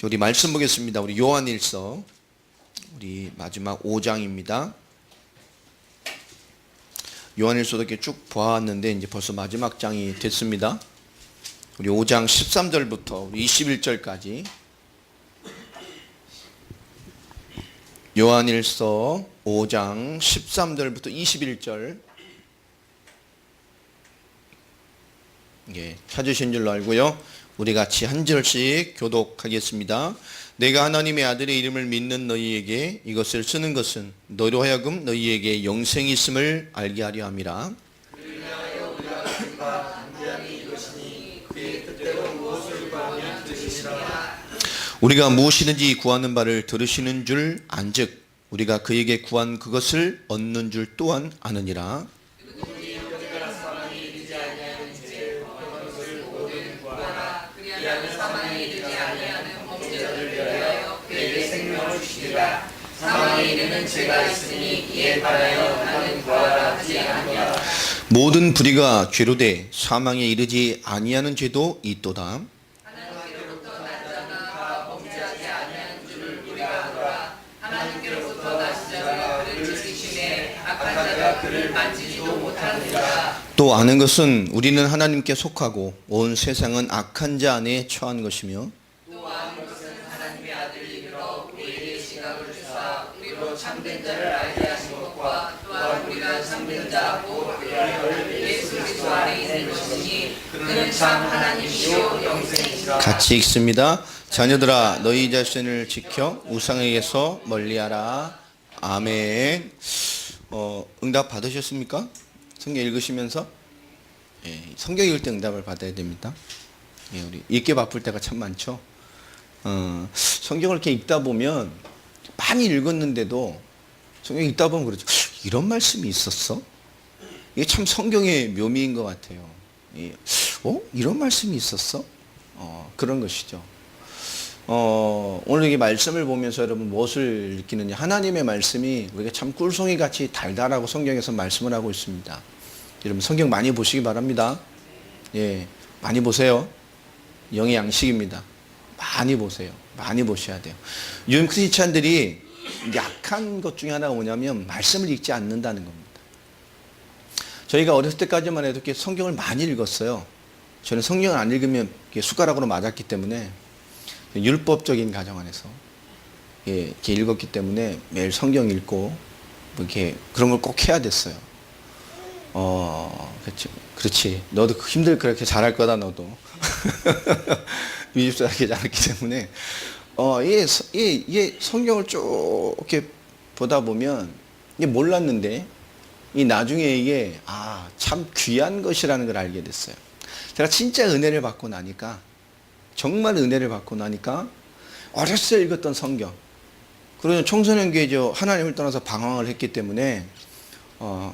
우리 말씀 보겠습니다. 우리 요한일서 우리 마지막 5장입니다. 요한일서도 이렇게 쭉 보았는데 이제 벌써 마지막 장이 됐습니다. 우리 5장 13절부터 21절까지 요한일서 5장 13절부터 21절 찾으신 줄로 알고요. 우리 같이 한 절씩 교독하겠습니다. 내가 하나님의 아들의 이름을 믿는 너희에게 이것을 쓰는 것은 너로 하여금 너희에게 영생이 있음을 알게 하려 함이라. 우리가 무엇이든지 구하는 바를 들으시는 줄 안즉 우리가 그에게 구한 그것을 얻는 줄 또한 아느니라. 사망에 이르는 죄가 있으니 이에 관하여 나는 구하라 하지 아니하라. 모든 불의가 죄로 돼 사망에 이르지 아니하는 죄도 있도다. 하나님께로부터 난 자가 범죄하지 아니하는 줄을 우리가 알아. 하나님께로부터 나신 자가 그를 지키심에 악한 자가 그를 만지지도 못하느니라. 또 아는 것은 우리는 하나님께 속하고 온 세상은 악한 자 안에 처한 것이며 또 아는 것은 하나님의 아들이 이르러 우리에게 지각을 주사 우리로 참된 자를 알게 하신 것과 또한 우리가 참된 자고 그를 예수 그리스도 안에 있는 것이니 그는 참 하나님이요 영생이시라. 같이 읽습니다. 자녀들아 너희 자신을 지켜 우상에게서 멀리하라. 아멘. 응답 받으셨습니까? 성경 읽으시면서 성경 읽을 때 응답을 받아야 됩니다. 우리 읽기 바쁠 때가 참 많죠. 성경을 이렇게 읽다 보면 많이 읽었는데도 성경 읽다 보면 그렇죠. 이런 말씀이 있었어? 이게 참 성경의 묘미인 것 같아요. 이런 말씀이 있었어? 그런 것이죠. 오늘 이 말씀을 보면서 여러분 무엇을 느끼느냐? 하나님의 말씀이 우리가 참 꿀송이 같이 달달하고 성경에서 말씀을 하고 있습니다. 여러분 성경 많이 보시기 바랍니다. 많이 보세요. 영의 양식입니다. 많이 보세요. 많이 보셔야 돼요. 요즘 크리스찬들이 약한 것 중에 하나가 뭐냐면 말씀을 읽지 않는다는 겁니다. 저희가 어렸을 때까지만 해도 이렇게 성경을 많이 읽었어요. 저는 성경을 안 읽으면 숟가락으로 맞았기 때문에 율법적인 가정 안에서 이렇게 읽었기 때문에 매일 성경 읽고 이렇게 그런 걸 꼭 해야 됐어요. 그렇지. 너도 힘들 그렇게 잘할 거다 너도. 미집사하게 잘했기 때문에 이게 성경을 쭉 이렇게 보다 보면 이게 몰랐는데 이 나중에 이게 참 귀한 것이라는 걸 알게 됐어요. 제가 진짜 은혜를 받고 나니까 정말 은혜를 받고 나니까 어렸을 때 읽었던 성경 그리고 청소년기에 하나님을 떠나서 방황을 했기 때문에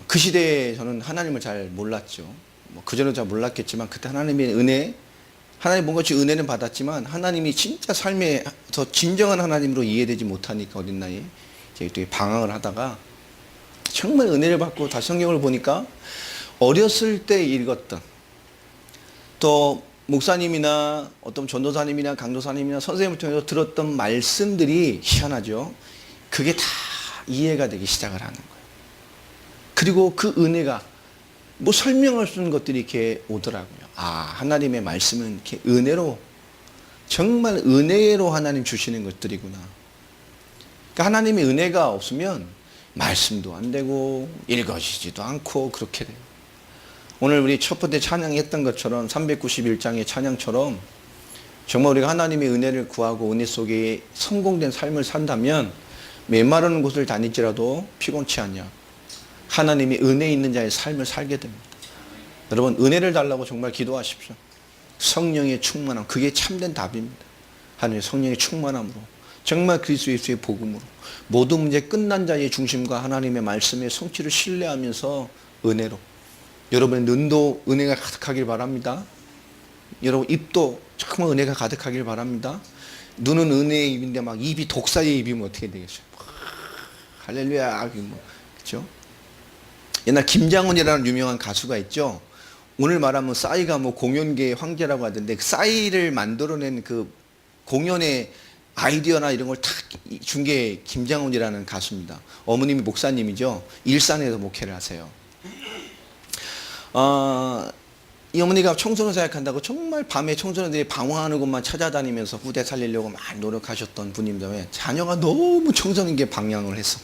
그 시대에 저는 하나님을 잘 몰랐죠. 그전에도 잘 몰랐겠지만 그때 하나님의 은혜 하나님 뭔가 은혜는 받았지만 하나님이 진짜 삶에서 진정한 하나님으로 이해되지 못하니까 어린 나이에 이제 방황을 하다가 정말 은혜를 받고 다시 성경을 보니까 어렸을 때 읽었던 또 목사님이나 어떤 전도사님이나 강도사님이나 선생님을 통해서 들었던 말씀들이 희한하죠. 그게 다 이해가 되기 시작을 하는 거예요. 그리고 그 은혜가 설명할 수 있는 것들이 이렇게 오더라고요. 하나님의 말씀은 이렇게 은혜로 정말 은혜로 하나님 주시는 것들이구나. 그러니까 하나님의 은혜가 없으면 말씀도 안 되고 읽어지지도 않고 그렇게 돼요. 오늘 우리 첫 번째 찬양했던 것처럼 391장의 찬양처럼 정말 우리가 하나님의 은혜를 구하고 은혜 속에 성공된 삶을 산다면 메마르는 곳을 다닐지라도 피곤치 않냐. 하나님이 은혜 있는 자의 삶을 살게 됩니다. 여러분 은혜를 달라고 정말 기도하십시오. 성령의 충만함 그게 참된 답입니다. 하나님의 성령의 충만함으로 정말 그리스도 예수의 복음으로 모든 문제 끝난 자의 중심과 하나님의 말씀의 성취를 신뢰하면서 은혜로 여러분의 눈도 은혜가 가득하길 바랍니다. 여러분 입도 정말 은혜가 가득하길 바랍니다. 눈은 은혜의 입인데 막 입이 독사의 입이면 어떻게 되겠어요? 할렐루야. 그렇죠? 옛날 김장훈이라는 유명한 가수가 있죠. 오늘 말하면 싸이가 공연계의 황제라고 하던데 그 싸이를 만들어낸 그 공연의 아이디어나 이런 걸 다 준 게 김장훈이라는 가수입니다. 어머님이 목사님이죠. 일산에서 목회를 하세요. 이 어머니가 청소년 사역한다고 정말 밤에 청소년들이 방황하는 곳만 찾아다니면서 후대 살리려고 많이 노력하셨던 분인데 자녀가 너무 청소년 게 방황을 했어.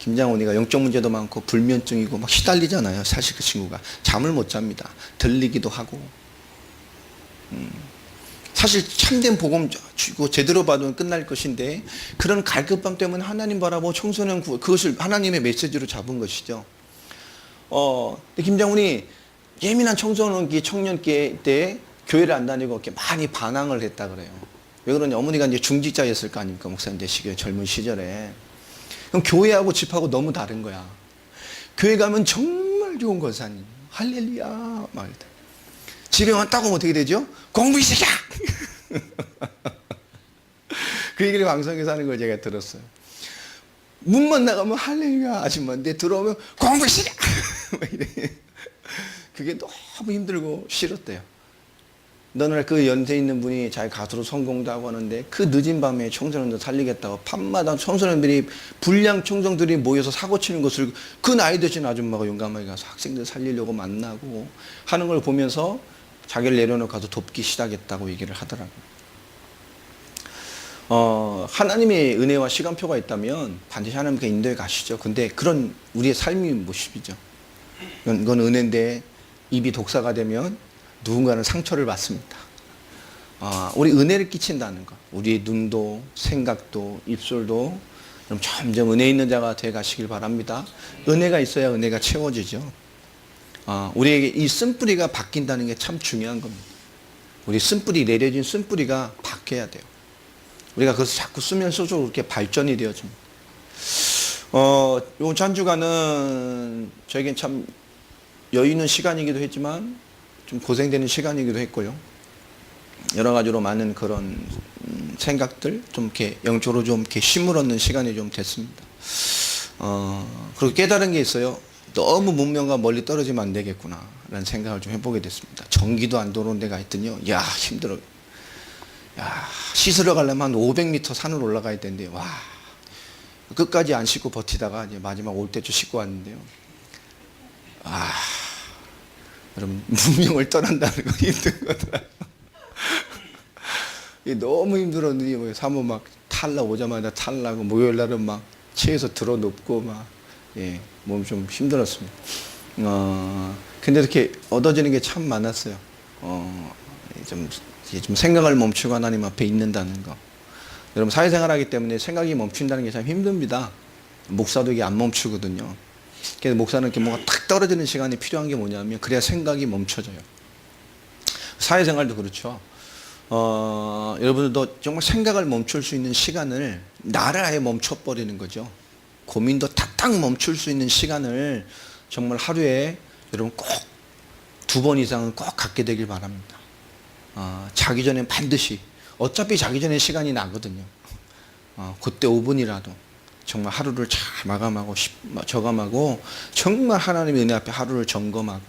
김장훈이가 영적 문제도 많고 불면증이고 막 시달리잖아요. 사실 그 친구가 잠을 못 잡니다. 들리기도 하고. 사실 참된 복음 주고 제대로 받으면 끝날 것인데 그런 갈급함 때문에 하나님 바라보고 청소년 그것을 하나님의 메시지로 잡은 것이죠. 근데 김장훈이 예민한 청년기 때 교회를 안 다니고 이렇게 많이 반항을 했다 그래요. 왜 그러냐? 어머니가 이제 중직자였을 거 아닙니까? 목사님 되시기에 젊은 시절에. 그럼 교회하고 집하고 너무 다른 거야. 교회 가면 정말 좋은 권사님. 할렐루야. 막 이래. 집에 왔다고 하면 어떻게 되죠? 공부 이 새끼야! 그 얘기를 방송에서 하는 걸 제가 들었어요. 문만 나가면 할렐루야 아줌마인데 들어오면 공부 이 새끼야! 막 이래. 그게 너무 힘들고 싫었대요. 어느 날 그 연세 있는 분이 자기 가수로 성공도 하고 하는데 그 늦은 밤에 청소년들 살리겠다고 밤마다 청소년들이 불량 청소년들이 모여서 사고 치는 것을 그 나이 드신 아줌마가 용감하게 가서 학생들 살리려고 만나고 하는 걸 보면서 자기를 내려놓고 가서 돕기 시작했다고 얘기를 하더라고요. 하나님의 은혜와 시간표가 있다면 반드시 하나님께 인도해 가시죠. 근데 그런 우리의 삶이 모습이죠. 이건 은혜인데 입이 독사가 되면 누군가는 상처를 받습니다. 우리 은혜를 끼친다는 것. 우리의 눈도 생각도 입술도 점점 은혜 있는 자가 되어 가시길 바랍니다. 은혜가 있어야 은혜가 채워지죠. 우리에게 이 쓴뿌리가 바뀐다는 게 참 중요한 겁니다. 우리 쓴뿌리 내려진 쓴뿌리가 바뀌어야 돼요. 우리가 그것을 자꾸 쓰면 쓸수록 그렇게 발전이 되어집니다. 요 잔주가는 저에겐 참 여유 있는 시간이기도 했지만 좀 고생되는 시간이기도 했고요. 여러 가지로 많은 그런 생각들 좀 이렇게 영적으로 좀 이렇게 힘을 얻는 시간이 좀 됐습니다. 그리고 깨달은 게 있어요. 너무 문명과 멀리 떨어지면 안 되겠구나 라는 생각을 좀 해보게 됐습니다. 전기도 안 들어오는 데가 있더니요. 야 힘들어요. 야 씻으러 가려면 한 500m 산을 올라가야 되는데 와 끝까지 안 씻고 버티다가 이제 마지막 올 때쯤 씻고 왔는데요. 여러분 문명을 떠난다는 건 힘든 거더라고요. 너무 힘들었는데 뭐 사모 막 탈락 오자마자 탈라고 목요일 날은 막 체에서 들어 눕고 막 몸이 좀 힘들었습니다. 근데 이렇게 얻어지는 게 참 많았어요. 좀 생각을 멈추고 하나님 앞에 있는다는 거. 여러분 사회생활하기 때문에 생각이 멈춘다는 게 참 힘듭니다. 목사도 이게 안 멈추거든요. 그래서 목사는 이렇게 뭔가 탁 떨어지는 시간이 필요한 게 뭐냐면 그래야 생각이 멈춰져요. 사회생활도 그렇죠. 여러분들도 정말 생각을 멈출 수 있는 시간을 나를 아예 멈춰버리는 거죠. 고민도 탁탁 멈출 수 있는 시간을 정말 하루에 여러분 꼭 2번 이상은 꼭 갖게 되길 바랍니다. 자기 전에 반드시 어차피 자기 전에 시간이 나거든요. 그때 5분이라도 정말 하루를 잘 마감하고 저감하고 정말 하나님의 은혜 앞에 하루를 점검하고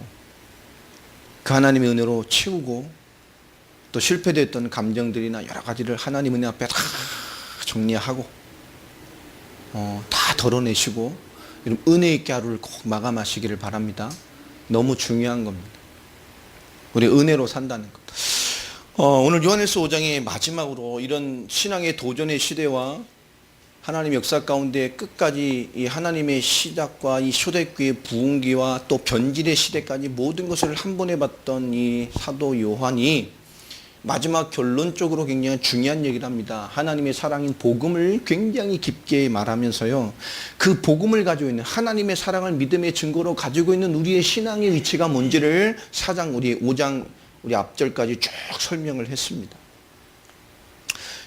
그 하나님의 은혜로 치우고 또 실패됐던 감정들이나 여러 가지를 하나님 은혜 앞에 다 정리하고 다 덜어내시고 은혜 있게 하루를 꼭 마감하시기를 바랍니다. 너무 중요한 겁니다. 우리 은혜로 산다는 것. 오늘 요한일서 5장의 마지막으로 이런 신앙의 도전의 시대와 하나님 역사 가운데 끝까지 이 하나님의 시작과 이 초대교회의 부흥기와 또 변질의 시대까지 모든 것을 한 번에 봤던 이 사도 요한이 마지막 결론적으로 굉장히 중요한 얘기를 합니다. 하나님의 사랑인 복음을 굉장히 깊게 말하면서요. 그 복음을 가지고 있는 하나님의 사랑을 믿음의 증거로 가지고 있는 우리의 신앙의 위치가 뭔지를 5장 우리 앞절까지 쭉 설명을 했습니다.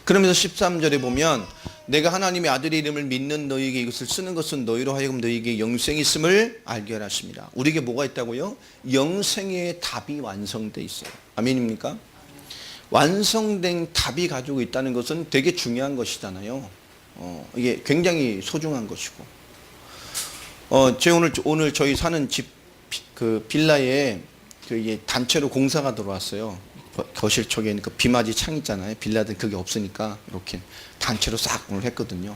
그러면서 13절에 보면 내가 하나님의 아들의 이름을 믿는 너희에게 이것을 쓰는 것은 너희로 하여금 너희에게 영생이 있음을 알게 하십니다. 우리에게 뭐가 있다고요? 영생의 답이 완성되어 있어요. 아멘입니까? 완성된 답이 가지고 있다는 것은 되게 중요한 것이잖아요. 이게 굉장히 소중한 것이고. 제가 오늘 저희 사는 집 그 빌라에 이게 단체로 공사가 들어왔어요. 거실 쪽에 있는 그 비맞이 창 있잖아요. 빌라든 그게 없으니까 이렇게 단체로 싹 오늘 했거든요.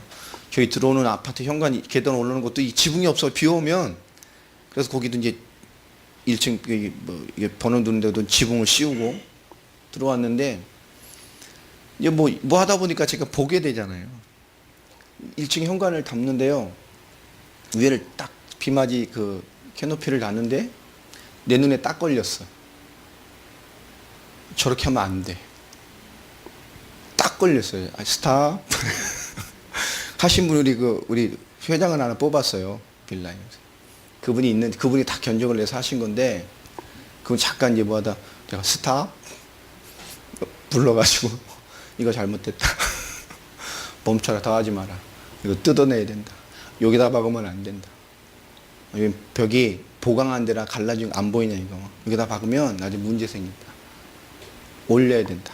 저희 들어오는 아파트 현관 계단 올라오는 것도 이 지붕이 없어 비 오면 그래서 거기도 이제 1층 이게 번호 두는 데도 지붕을 씌우고 들어왔는데 이제 뭐 하다 보니까 제가 보게 되잖아요. 1층 현관을 담는데요. 위에를 딱 비맞이 그 캐노피를 놨는데 내 눈에 딱 걸렸어. 저렇게 하면 안 돼. 딱 걸렸어요. 스탑. 하신 분이 우리 회장을 하나 뽑았어요. 빌라에. 그분이 다 견적을 내서 하신 건데, 그분 잠깐 이제 뭐 하다, 제가 스탑. 불러가지고, 이거 잘못됐다. 멈춰라, 더 하지 마라. 이거 뜯어내야 된다. 여기다 박으면 안 된다. 벽이 보강한 데라 갈라지고 안 보이냐, 이거. 여기다 박으면 나중에 문제 생긴다. 올려야 된다.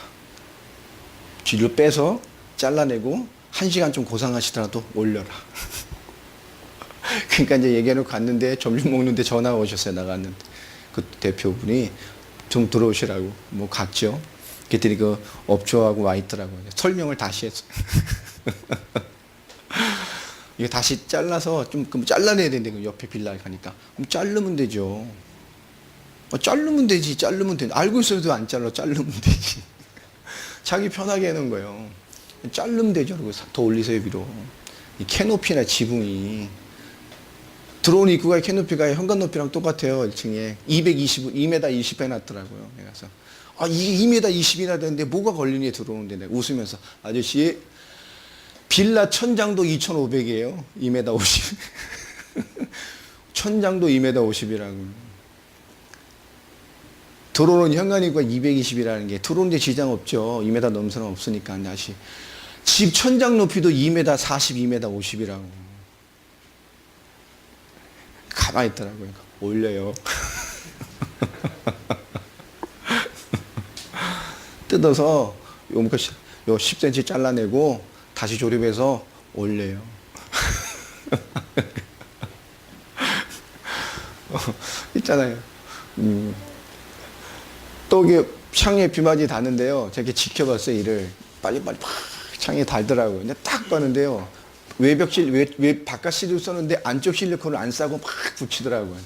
뒤로 빼서 잘라내고 1시간 좀 고생하시더라도 올려라. 그러니까 이제 얘기해놓고 갔는데 점심 먹는데 전화가 오셨어요. 나갔는데 그 대표분이 좀 들어오시라고 뭐 갔죠. 그랬더니 그 업주하고 와 있더라고요. 설명을 다시 했어요. 이거 다시 잘라서 좀 잘라내야 되는데 그 옆에 빌라에 가니까 그럼 자르면 되죠. 자르면 되지. 알고 있어도 안 잘라. 자르면 되지. 자기 편하게 해놓은 거예요. 자르면 되죠. 그리고 더 올리세요, 위로. 이 캐노피나 지붕이. 들어오는 입구가 캐노피가 현관 높이랑 똑같아요. 1층에. 2m 20 해놨더라고요. 그래서. 이게 2m 20이나 되는데 뭐가 걸리니 들어오는데 내가 웃으면서. 아저씨, 빌라 천장도 2,500이에요. 2m 50. 천장도 2m 50이라고. 들어오는 현관입구가 220이라는 게 들어오는데 지장 없죠. 2m 넘는 사람 없으니까. 다시 집 천장 높이도 2m 40, 2m 50이라고. 가만히 있더라고요. 올려요. 뜯어서 요 10cm 잘라내고 다시 조립해서 올려요. 있잖아요. 또 이게 창에 비맞이 닿는데요. 제가 지켜봤어요, 이를. 빨리빨리 팍 창에 닿더라고요. 근데 딱 봤는데요. 외벽 바깥 실을 썼는데 안쪽 실리콘을 안 싸고 막 붙이더라고요.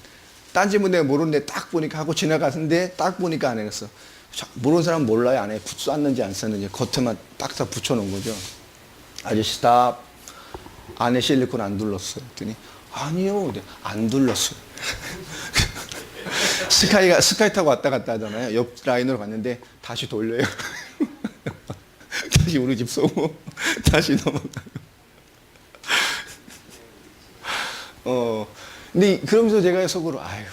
딴지문 내가 모르는데 딱 보니까 하고 지나갔는데 딱 보니까 안 해놨어. 모르는 사람은 몰라요. 안에 쐈는지 안 쐈는지. 겉에만 딱딱 붙여놓은 거죠. 아저씨 스탑. 안에 실리콘 안 둘렀어요. 그랬더니 아니요. 안 둘렀어요. 스카이 타고 왔다 갔다 하잖아요. 옆 라인으로 갔는데 다시 돌려요. 다시 우리 집 쏘고 다시 넘어가고. 근데 그러면서 제가 속으로 아유,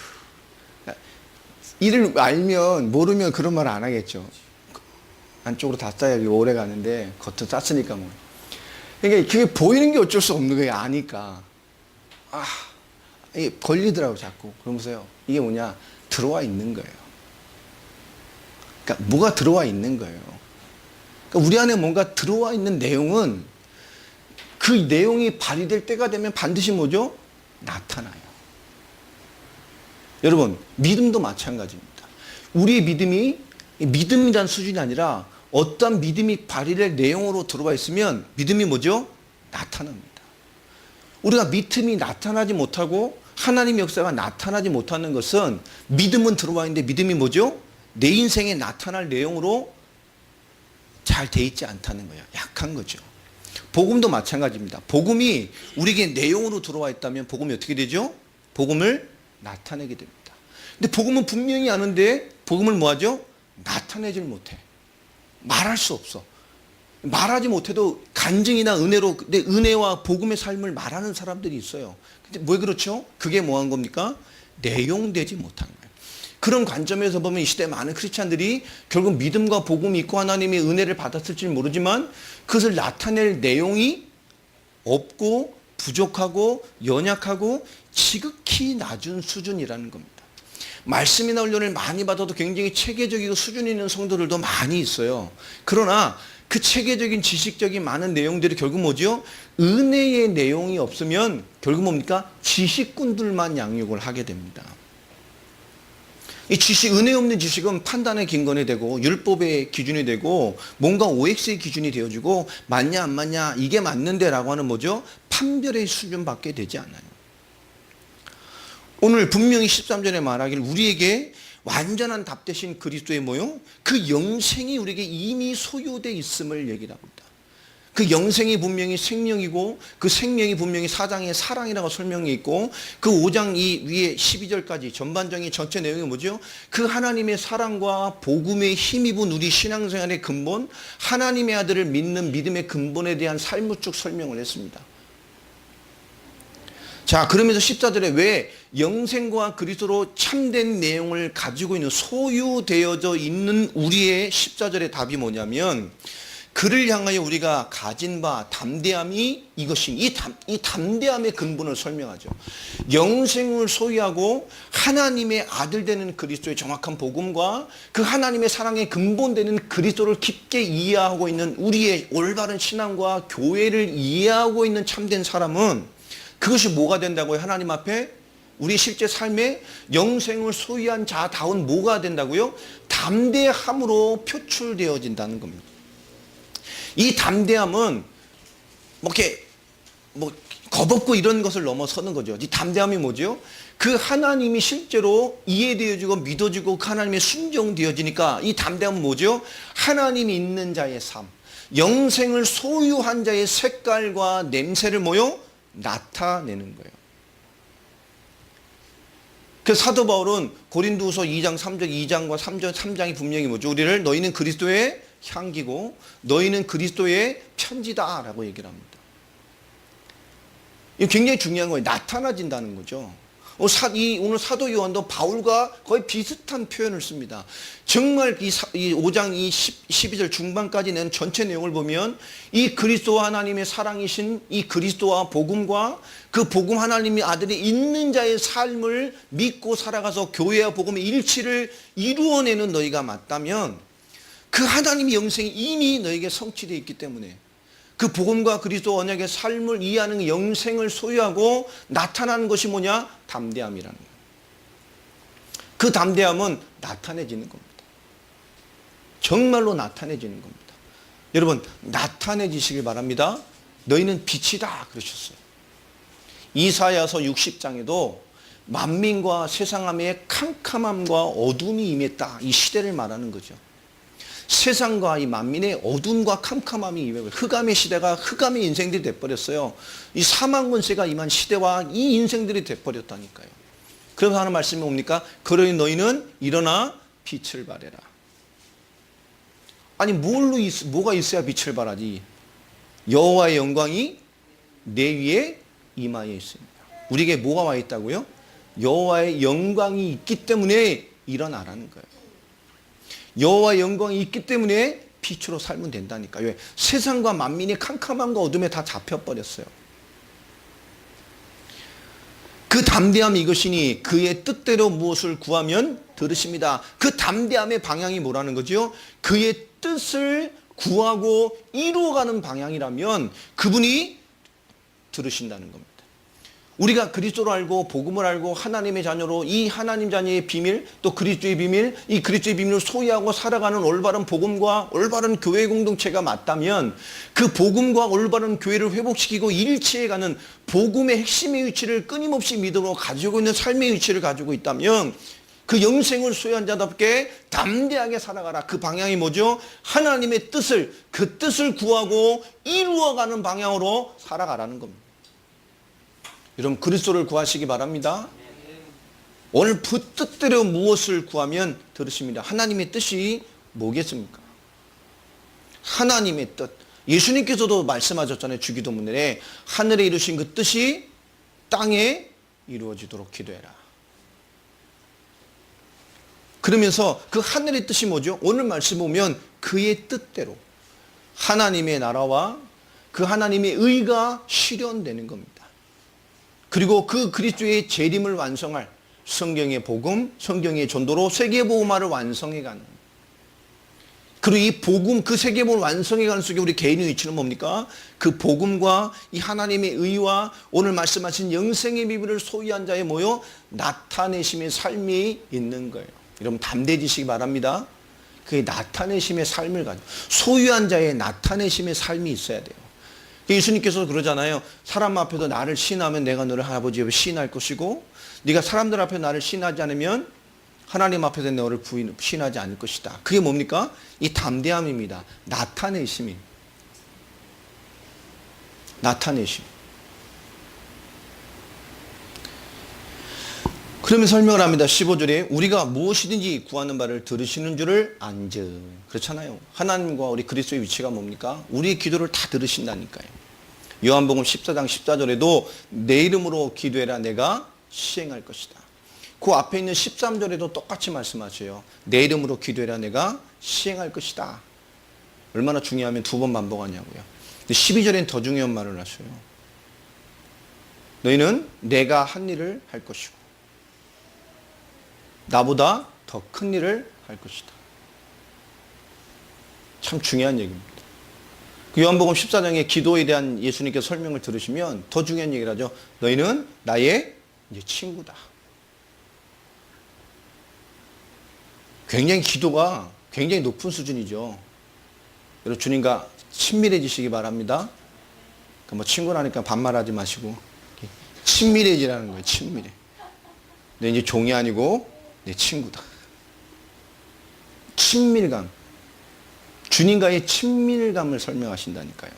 일을 알면 모르면 그런 말 안 하겠죠. 안쪽으로 다 싸야 오래 가는데 겉은 쌌으니까 뭐. 그러니까 그게 보이는 게 어쩔 수 없는 거예요. 아니까. 이게 걸리더라고 자꾸. 그러면서요. 이게 뭐냐? 들어와 있는 거예요. 그러니까 뭐가 들어와 있는 거예요. 그러니까 우리 안에 뭔가 들어와 있는 내용은 그 내용이 발휘될 때가 되면 반드시 뭐죠? 나타나요. 여러분, 믿음도 마찬가지입니다. 우리의 믿음이 믿음이란 수준이 아니라 어떤 믿음이 발휘될 내용으로 들어와 있으면 믿음이 뭐죠? 나타납니다. 우리가 믿음이 나타나지 못하고 하나님의 역사가 나타나지 못하는 것은 믿음은 들어와 있는데 믿음이 뭐죠? 내 인생에 나타날 내용으로 잘 돼 있지 않다는 거예요. 약한 거죠. 복음도 마찬가지입니다. 복음이 우리에게 내용으로 들어와 있다면 복음이 어떻게 되죠? 복음을 나타내게 됩니다. 근데 복음은 분명히 아는데 복음을 뭐하죠? 나타내질 못해. 말할 수 없어. 말하지 못해도 간증이나 은혜로 내 은혜와 복음의 삶을 말하는 사람들이 있어요. 근데 왜 그렇죠? 그게 뭐한 겁니까? 내용되지 못한 거예요. 그런 관점에서 보면 이 시대 많은 크리스찬들이 결국 믿음과 복음이 있고 하나님의 은혜를 받았을지 모르지만 그것을 나타낼 내용이 없고 부족하고 연약하고 지극히 낮은 수준이라는 겁니다. 말씀이나 훈련을 많이 받아도 굉장히 체계적이고 수준 있는 성도들도 많이 있어요. 그러나 그 체계적인 지식적인 많은 내용들이 결국 뭐죠? 은혜의 내용이 없으면 결국 뭡니까? 지식꾼들만 양육을 하게 됩니다. 이 지식, 은혜 없는 지식은 판단의 근거이 되고 율법의 기준이 되고 뭔가 OX의 기준이 되어지고 맞냐 안 맞냐 이게 맞는데 라고 하는 뭐죠? 판별의 수준밖에 되지 않아요. 오늘 분명히 13절에 말하기를 우리에게 완전한 답 대신 그리스도의 뭐요? 그 영생이 우리에게 이미 소유되어 있음을 얘기를 합니다. 그 영생이 분명히 생명이고 그 생명이 분명히 4장의 사랑이라고 설명이 있고 그 5장 이 위에 12절까지 전반적인 전체 내용이 뭐죠? 그 하나님의 사랑과 복음에 힘입은 우리 신앙생활의 근본, 하나님의 아들을 믿는 믿음의 근본에 대한 삶을 쭉 설명을 했습니다. 자, 그러면서 14절에 왜 영생과 그리스도로 참된 내용을 가지고 있는 소유되어져 있는 우리의 14절의 답이 뭐냐면 그를 향하여 우리가 가진 바 담대함이 이것이 이 담대함의 근본을 설명하죠. 영생을 소유하고 하나님의 아들 되는 그리스도의 정확한 복음과 그 하나님의 사랑의 근본 되는 그리스도를 깊게 이해하고 있는 우리의 올바른 신앙과 교회를 이해하고 있는 참된 사람은 그것이 뭐가 된다고요? 하나님 앞에 우리 실제 삶에 영생을 소유한 자다운 뭐가 된다고요? 담대함으로 표출되어진다는 겁니다. 이 담대함은 겁없고 이런 것을 넘어서는 거죠. 이 담대함이 뭐죠? 그 하나님이 실제로 이해되어지고 믿어지고 그 하나님의 순종되어지니까 이 담대함은 뭐죠? 하나님이 있는 자의 삶, 영생을 소유한 자의 색깔과 냄새를 뭐요? 나타내는 거예요. 그 사도 바울은 고린도후서 2장 3절 2장과 3절 3장이 분명히 뭐죠? 우리를 너희는 그리스도의 향기고 너희는 그리스도의 편지다라고 얘기를 합니다. 이거 굉장히 중요한 거예요. 나타나진다는 거죠. 오늘 사도 요한도 바울과 거의 비슷한 표현을 씁니다. 정말 이 5장 12절 중반까지 낸 전체 내용을 보면 이 그리스도와 하나님의 사랑이신 이 그리스도와 복음과 그 복음 하나님의 아들이 있는 자의 삶을 믿고 살아가서 교회와 복음의 일치를 이루어내는 너희가 맞다면 그 하나님의 영생이 이미 너에게 성취되어 있기 때문에 그 복음과 그리스도 언약의 삶을 이해하는 영생을 소유하고 나타나는 것이 뭐냐? 담대함이라는 거예요. 그 담대함은 나타내지는 겁니다. 정말로 나타내지는 겁니다. 여러분 나타내지시길 바랍니다. 너희는 빛이다 그러셨어요. 이사야서 60장에도 만민과 세상함의 캄캄함과 어둠이 임했다. 이 시대를 말하는 거죠. 세상과 이 만민의 어둠과 캄캄함이 임하고 흑암의 시대가 흑암의 인생들이 돼버렸어요. 이 사망 권세가 임한 시대와 이 인생들이 돼버렸다니까요. 그래서 하는 말씀이 뭡니까? 그러니 너희는 일어나 빛을 발해라. 아니 뭐가 있어야 빛을 발하지? 여호와의 영광이 내 위에 임하여 있습니다. 우리에게 뭐가 와 있다고요? 여호와의 영광이 있기 때문에 일어나라는 거예요. 여호와의 영광이 있기 때문에 빛으로 살면 된다니까요. 왜? 세상과 만민이 캄캄함과 어둠에 다 잡혀버렸어요. 그 담대함이 이것이니 그의 뜻대로 무엇을 구하면 들으십니다. 그 담대함의 방향이 뭐라는 거죠? 그의 뜻을 구하고 이루어가는 방향이라면 그분이 들으신다는 겁니다. 우리가 그리스도를 알고 복음을 알고 하나님의 자녀로 이 하나님 자녀의 비밀 또 그리스도의 비밀 이 그리스도의 비밀을 소유하고 살아가는 올바른 복음과 올바른 교회 공동체가 맞다면 그 복음과 올바른 교회를 회복시키고 일치해가는 복음의 핵심의 위치를 끊임없이 믿음으로 가지고 있는 삶의 위치를 가지고 있다면 그 영생을 소유한 자답게 담대하게 살아가라. 그 방향이 뭐죠? 하나님의 뜻을 그 뜻을 구하고 이루어가는 방향으로 살아가라는 겁니다. 여러분 그리스도를 구하시기 바랍니다. 오늘 그 뜻대로 무엇을 구하면 들으십니다. 하나님의 뜻이 뭐겠습니까? 하나님의 뜻. 예수님께서도 말씀하셨잖아요. 주기도문에 하늘에 이루신 그 뜻이 땅에 이루어지도록 기도해라. 그러면서 그 하늘의 뜻이 뭐죠? 오늘 말씀 보면 그의 뜻대로 하나님의 나라와 그 하나님의 의가 실현되는 겁니다. 그리고 그 그리스도의 재림을 완성할 성경의 복음, 성경의 전도로 세계복음화를 완성해가는. 그리고 이 복음, 그 세계복음을 완성해가는 속에 우리 개인의 위치는 뭡니까? 그 복음과 이 하나님의 의와 오늘 말씀하신 영생의 비밀을 소유한 자의 뭐요? 나타내심의 삶이 있는 거예요. 여러분 담대해지시기 바랍니다. 그게 나타내심의 삶을 가지고 소유한 자의 나타내심의 삶이 있어야 돼요. 예수님께서 그러잖아요. 사람 앞에서 나를 시인하면 내가 너를 아버지 앞에 시인할 것이고 네가 사람들 앞에 나를 시인하지 않으면 하나님 앞에서 너를 시인하지 않을 것이다. 그게 뭡니까? 이 담대함입니다. 나타내심이. 나타내심. 그러면 설명을 합니다. 15절에 우리가 무엇이든지 구하는 바를 들으시는 줄을 안즉. 그렇잖아요. 하나님과 우리 그리스도의 위치가 뭡니까? 우리의 기도를 다 들으신다니까요. 요한복음 14장 14절에도 내 이름으로 기도해라 내가 시행할 것이다. 그 앞에 있는 13절에도 똑같이 말씀하셔요. 내 이름으로 기도해라 내가 시행할 것이다. 얼마나 중요하면 두 번 반복하냐고요. 12절엔 더 중요한 말을 하셔요. 너희는 내가 한 일을 할 것이고 나보다 더 큰 일을 할 것이다. 참 중요한 얘기입니다. 그 요한복음 14장의 기도에 대한 예수님께서 설명을 들으시면 더 중요한 얘기를 하죠. 너희는 나의 이제 친구다. 굉장히 기도가 굉장히 높은 수준이죠. 여러분 주님과 친밀해지시기 바랍니다. 그러니까 뭐 친구라니까 반말하지 마시고 친밀해지라는 거예요. 친밀해. 너 이제 종이 아니고 내 친구다. 친밀감. 주님과의 친밀감을 설명하신다니까요.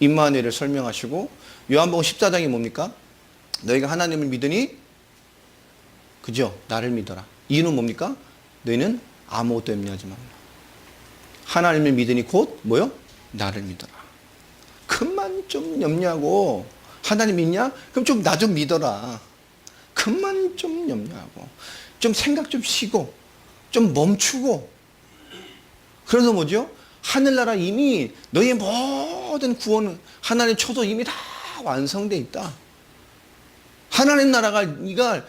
임마누엘을 설명하시고 요한복음 14장이 뭡니까? 너희가 하나님을 믿으니 그죠? 나를 믿어라. 이유는 뭡니까? 너희는 아무것도 염려하지 말라. 하나님을 믿으니 곧 뭐요? 나를 믿어라. 그만 좀 염려하고 하나님 믿냐? 그럼 좀 나 좀 믿어라. 그만 좀 염려하고 좀 생각 좀 쉬고 좀 멈추고 그래서 뭐죠? 하늘나라 이미 너희의 모든 구원은 하나님 초소 이미 다 완성되어 있다. 하나님 나라가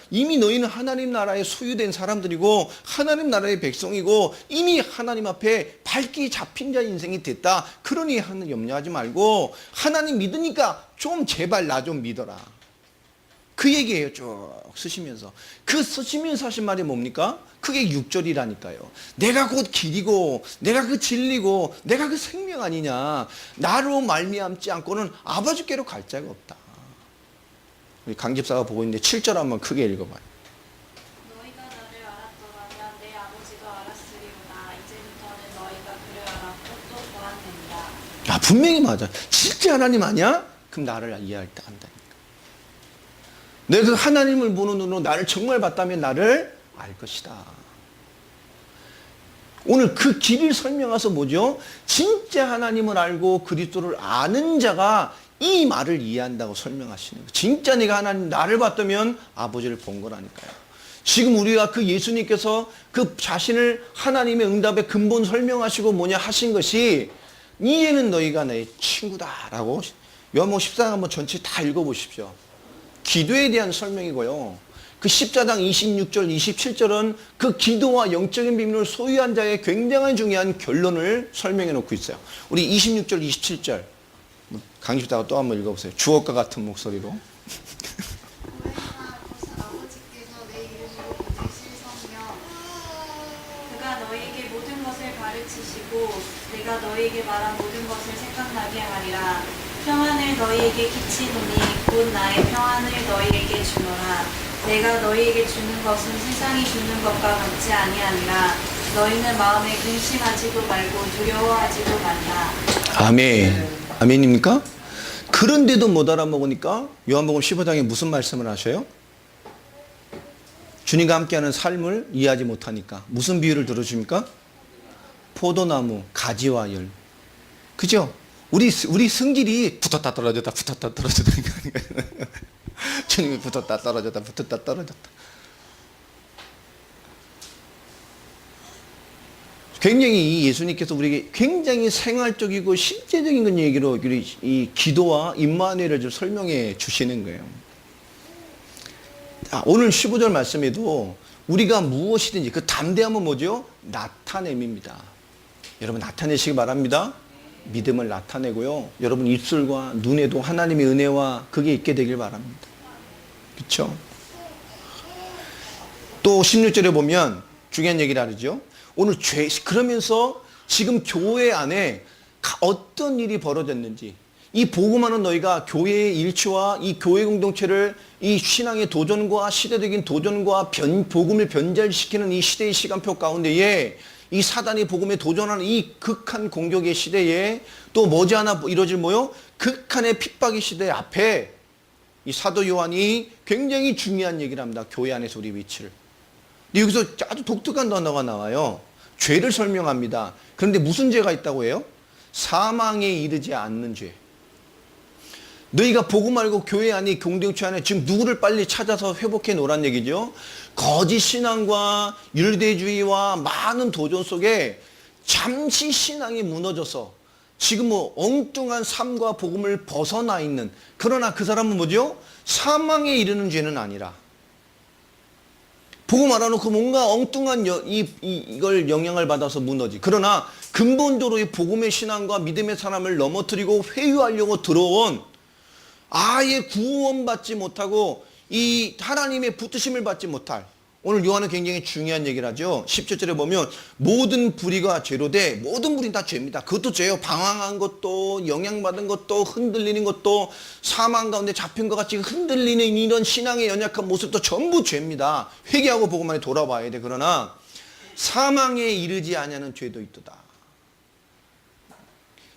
이미 너희는 하나님 나라에 소유된 사람들이고 하나님 나라의 백성이고 이미 하나님 앞에 밝게 잡힌 자의 인생이 됐다. 그러니 하늘 염려하지 말고 하나님 믿으니까 좀 제발 나 좀 믿어라. 그 얘기예요. 쭉 쓰시면서. 그 쓰시면서 하신 말이 뭡니까? 그게 6절이라니까요. 내가 곧 길이고 내가 그 진리고 내가 그 생명 아니냐. 나로 말미암지 않고는 아버지께로 갈 자가 없다. 우리 강 집사가 보고 있는데 7절 한번 크게 읽어봐요. 너희가 나를 알았더라면 내 아버지도 알았으리로다. 이제부터는 너희가 그를 알았고 또 보았느니라. 야, 분명히 맞아. 진짜 하나님 아니야? 그럼 나를 이해할 때 안다니까. 내가 그 하나님을 보는 눈으로 나를 정말 봤다면 나를 알 것이다. 오늘 그 길을 설명해서 뭐죠? 진짜 하나님을 알고 그리스도를 아는 자가 이 말을 이해한다고 설명하시는 거예요. 진짜 내가 하나님 나를 봤다면 아버지를 본 거라니까요. 지금 우리가 그 예수님께서 그 자신을 하나님의 응답의 근본 설명하시고 뭐냐 하신 것이 이제는 너희가 내 친구다라고 요한복음 14장 한번 전체 다 읽어보십시오. 기도에 대한 설명이고요. 그 14장 26절, 27절은 그 기도와 영적인 비밀을 소유한 자의 굉장히 중요한 결론을 설명해 놓고 있어요. 우리 26절, 27절 강집다가 또 한번 읽어보세요. 주옥과 같은 목소리로. 오해나 곧 아버지께서 내 이름으로 보내실 성령 그가 너희에게 모든 것을 가르치시고 내가 너희에게 말한 모든 것을 생각나게 하리라. 평안을 너희에게 끼치노니 곧 나의 평안을 너희에게 주노라. 내가 너희에게 주는 것은 세상이 주는 것과 같지 아니하니라. 너희는 마음에 근심하지도 말고 두려워하지도 말라. 아멘. 아멘입니까? 그런데도 못 알아먹으니까 요한복음 15장에 무슨 말씀을 하셔요? 주님과 함께하는 삶을 이해하지 못하니까 무슨 비유를 들어줍니까? 포도나무 가지와 열. 그죠? 우리 성질이 붙었다 떨어졌다 붙었다 떨어졌다 주님이 붙었다 떨어졌다 붙었다 떨어졌다. 굉장히 이 예수님께서 우리에게 굉장히 생활적이고 실제적인 얘기로 이 기도와 임마누엘을 좀 설명해 주시는 거예요. 오늘 15절 말씀에도 우리가 무엇이든지 그 담대함은 뭐죠? 나타냄입니다. 여러분 나타내시기 바랍니다. 믿음을 나타내고요. 여러분 입술과 눈에도 하나님의 은혜와 그게 있게 되길 바랍니다. 그렇죠? 또 16절에 보면 중요한 얘기를 하죠. 오늘 그러면서 지금 교회 안에 어떤 일이 벌어졌는지, 이 복음하는 너희가 교회의 일치와 이 교회 공동체를 이 신앙의 도전과 시대적인 도전과 복음을 변절시키는 이 시대의 시간표 가운데에 이 사단이 복음에 도전하는 이 극한 공격의 시대에 또 머지않아 이뤄질 극한의 핍박의 시대 앞에 이 사도 요한이 굉장히 중요한 얘기를 합니다. 교회 안에서 우리 위치를. 근데 여기서 아주 독특한 단어가 나와요. 죄를 설명합니다. 그런데 무슨 죄가 있다고 해요? 사망에 이르지 않는 죄. 너희가 복음 알고 교회 안에 공동체 안에 지금 누구를 빨리 찾아서 회복해 놓으란 얘기죠. 거짓 신앙과 율대주의와 많은 도전 속에 잠시 신앙이 무너져서 지금 엉뚱한 삶과 복음을 벗어나 있는, 그러나 그 사람은 뭐죠? 사망에 이르는 죄는 아니라 복음 알아놓고 뭔가 엉뚱한 이걸 영향을 받아서 무너지. 그러나 근본적으로 이 복음의 신앙과 믿음의 사람을 넘어뜨리고 회유하려고 들어온, 아예 구원받지 못하고 이 하나님의 붙드심을 받지 못할, 오늘 요한은 굉장히 중요한 얘기를 하죠. 17절에 보면 모든 불의가 죄로 돼. 모든 불의는 다 죄입니다. 그것도 죄요. 방황한 것도, 영향받은 것도, 흔들리는 것도, 사망 가운데 잡힌 것 같이 흔들리는 이런 신앙의 연약한 모습도 전부 죄입니다. 회개하고 복음만에 돌아와야 돼. 그러나 사망에 이르지 아니하는 죄도 있도다.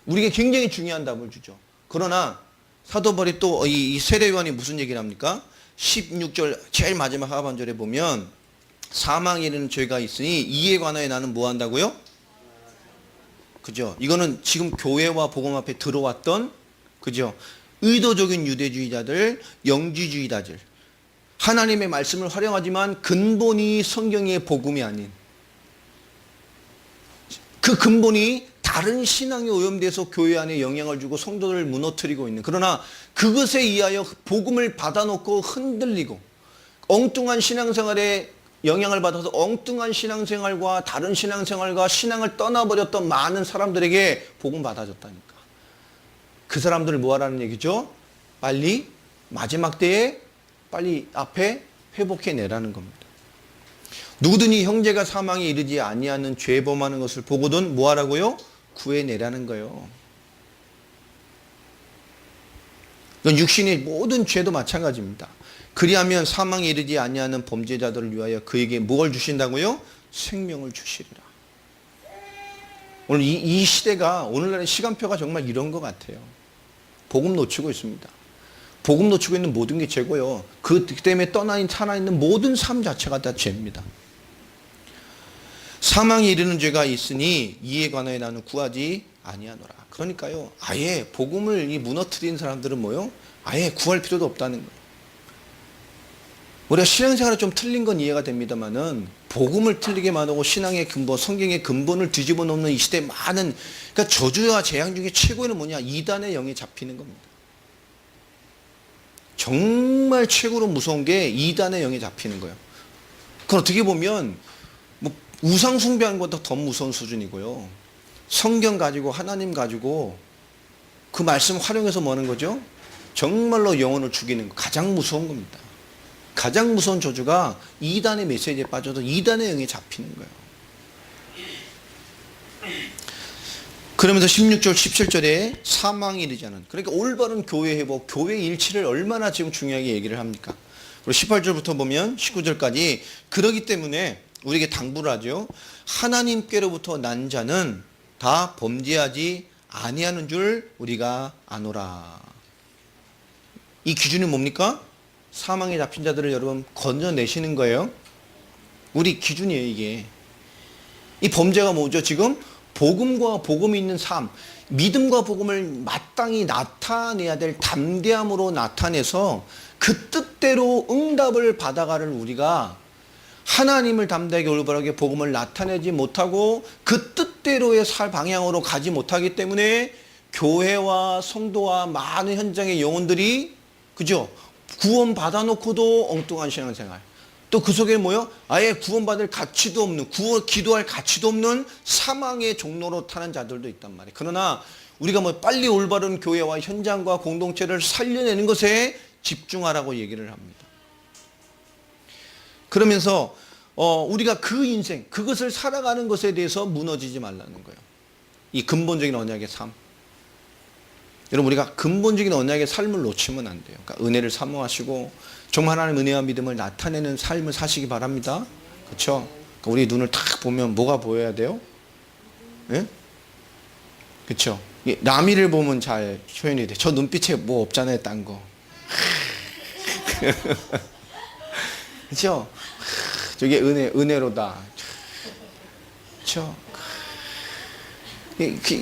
우리에게 굉장히 중요한 답을 주죠. 그러나 사도 바울이 또 이 세례 요한이 무슨 얘기를 합니까? 16절 제일 마지막 하반절에 보면 사망에 이르는 죄가 있으니 이에 관하여 나는 뭐 한다고요? 그죠? 이거는 지금 교회와 복음 앞에 들어왔던, 그죠? 의도적인 유대주의자들, 영지주의자들, 하나님의 말씀을 활용하지만 근본이 성경의 복음이 아닌, 그 근본이 다른 신앙에 오염돼서 교회 안에 영향을 주고 성도들을 무너뜨리고 있는, 그러나 그것에 의하여 복음을 받아놓고 흔들리고 엉뚱한 신앙생활에 영향을 받아서 엉뚱한 신앙생활과 다른 신앙생활과 신앙을 떠나버렸던 많은 사람들에게 복음 받아줬다니까. 그 사람들을 뭐 하라는 얘기죠? 빨리 마지막 때에 빨리 앞에 회복해내라는 겁니다. 누구든지 형제가 사망에 이르지 아니하는 죄 범하는 것을 보거든 뭐 하라고요? 구해내라는 거예요. 이건 육신의 모든 죄도 마찬가지입니다. 그리하면 사망에 이르지 아니하는 범죄자들을 위하여 그에게 뭘 주신다고요? 생명을 주시리라. 오늘 이 시대가, 오늘날의 시간표가 정말 이런 것 같아요. 복음 놓치고 있습니다. 복음 놓치고 있는 모든 게 죄고요. 그 때문에 살아있는 모든 삶 자체가 다 죄입니다. 사망에 이르는 죄가 있으니 이에 관하여 나는 구하지 아니하노라. 그러니까요, 아예 복음을 무너뜨린 사람들은 아예 구할 필요도 없다는 거예요. 우리가 신앙생활이 좀 틀린 건 이해가 됩니다만은 복음을 틀리게 만들고 신앙의 근본, 성경의 근본을 뒤집어 놓는 이 시대 많은, 그러니까 저주와 재앙 중에 최고는 뭐냐? 이단의 영에 잡히는 겁니다. 정말 최고로 무서운 게 이단의 영에 잡히는 거예요. 그건 어떻게 보면 우상 숭배하는 것보다 더 무서운 수준이고요. 성경 가지고, 하나님 가지고 그 말씀 활용해서 뭐 하는 거죠? 정말로 영혼을 죽이는 거, 가장 무서운 겁니다. 가장 무서운 저주가 이단의 메시지에 빠져서 이단의 영에 잡히는 거예요. 그러면서 16절, 17절에 사망이 이르지 않은, 그러니까 올바른 교회 회복, 교회 일치를 얼마나 지금 중요하게 얘기를 합니까? 그리고 18절부터 보면 19절까지, 그러기 때문에 우리에게 당부를 하죠. 하나님께로부터 난 자는 다 범죄하지 아니하는 줄 우리가 아노라. 이 기준이 뭡니까? 사망에 잡힌 자들을 여러분 건져내시는 거예요. 우리 기준이에요, 이게. 이 범죄가 뭐죠? 지금 복음과 복음이 있는 삶, 믿음과 복음을 마땅히 나타내야 될 담대함으로 나타내서 그 뜻대로 응답을 받아가는 우리가 하나님을 담대하게 올바르게 복음을 나타내지 못하고 그 뜻대로의 살 방향으로 가지 못하기 때문에 교회와 성도와 많은 현장의 영혼들이, 그죠? 구원 받아놓고도 엉뚱한 신앙생활, 또 그 속에 아예 구원받을 가치도 없는, 기도할 가치도 없는 사망의 종로로 타는 자들도 있단 말이에요. 그러나 우리가 빨리 올바른 교회와 현장과 공동체를 살려내는 것에 집중하라고 얘기를 합니다. 그러면서 우리가 그 인생, 그것을 살아가는 것에 대해서 무너지지 말라는 거예요. 이 근본적인 언약의 삶. 여러분, 우리가 근본적인 언약의 삶을 놓치면 안 돼요. 그러니까 은혜를 사모하시고 정말 하나님 은혜와 믿음을 나타내는 삶을 사시기 바랍니다. 그렇죠? 그러니까 우리 눈을 딱 보면 뭐가 보여야 돼요? 예? 그렇죠? 남이를 보면 잘 표현이 돼. 저 눈빛에 뭐 없잖아요, 딴 거. 그렇죠? 저게 은혜로다. 그렇죠?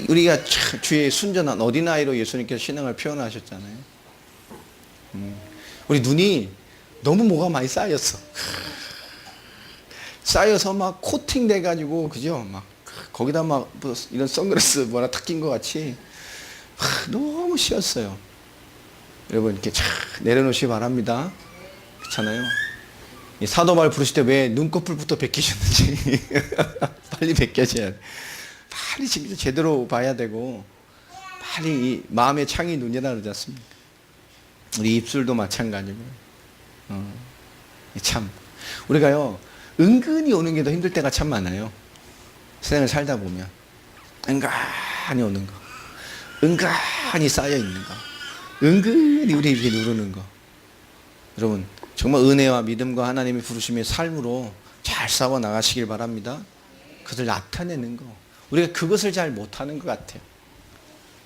우리가 주의 순전한 어린아이로 예수님께서 신앙을 표현하셨잖아요. 우리 눈이 너무 뭐가 많이 쌓였어. 쌓여서 막 코팅 돼가지고, 그죠? 막 거기다 막 이런 선글라스 뭐나 탁 낀 것 같이 너무 쉬웠어요. 여러분, 이렇게 쫙 내려놓으시기 바랍니다. 그렇잖아요. 사도 바울 부르실 때 왜 눈꺼풀부터 벗기셨는지 빨리 벗겨져야 돼. 빨리 진짜 제대로 봐야 되고, 빨리 이 마음의 창이 눈이라 그러지 않습니까? 우리 입술도 마찬가지고. 참 우리가요 은근히 오는 게 더 힘들 때가 참 많아요. 세상을 살다 보면 은근히 오는 거, 은근히 쌓여 있는 거, 은근히 우리 입에 누르는 거. 여러분, 정말 은혜와 믿음과 하나님의 부르심의 삶으로 잘 싸워 나가시길 바랍니다. 그것을 나타내는 거, 우리가 그것을 잘 못하는 것 같아요.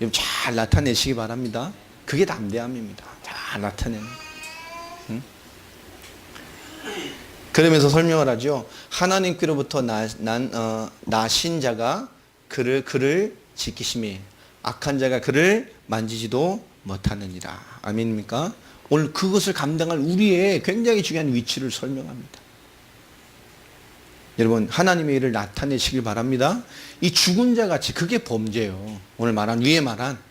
여러분, 잘 나타내시기 바랍니다. 그게 담대함입니다. 잘 나타내는 거. 응? 그러면서 설명을 하죠. 하나님께로부터 나신 자가 그를 지키심이 악한 자가 그를 만지지도 못하느니라. 아멘입니까? 오늘 그것을 감당할 우리의 굉장히 중요한 위치를 설명합니다. 여러분, 하나님의 일을 나타내시길 바랍니다. 이 죽은 자 같이, 그게 범죄예요. 오늘 말한, 위에 말한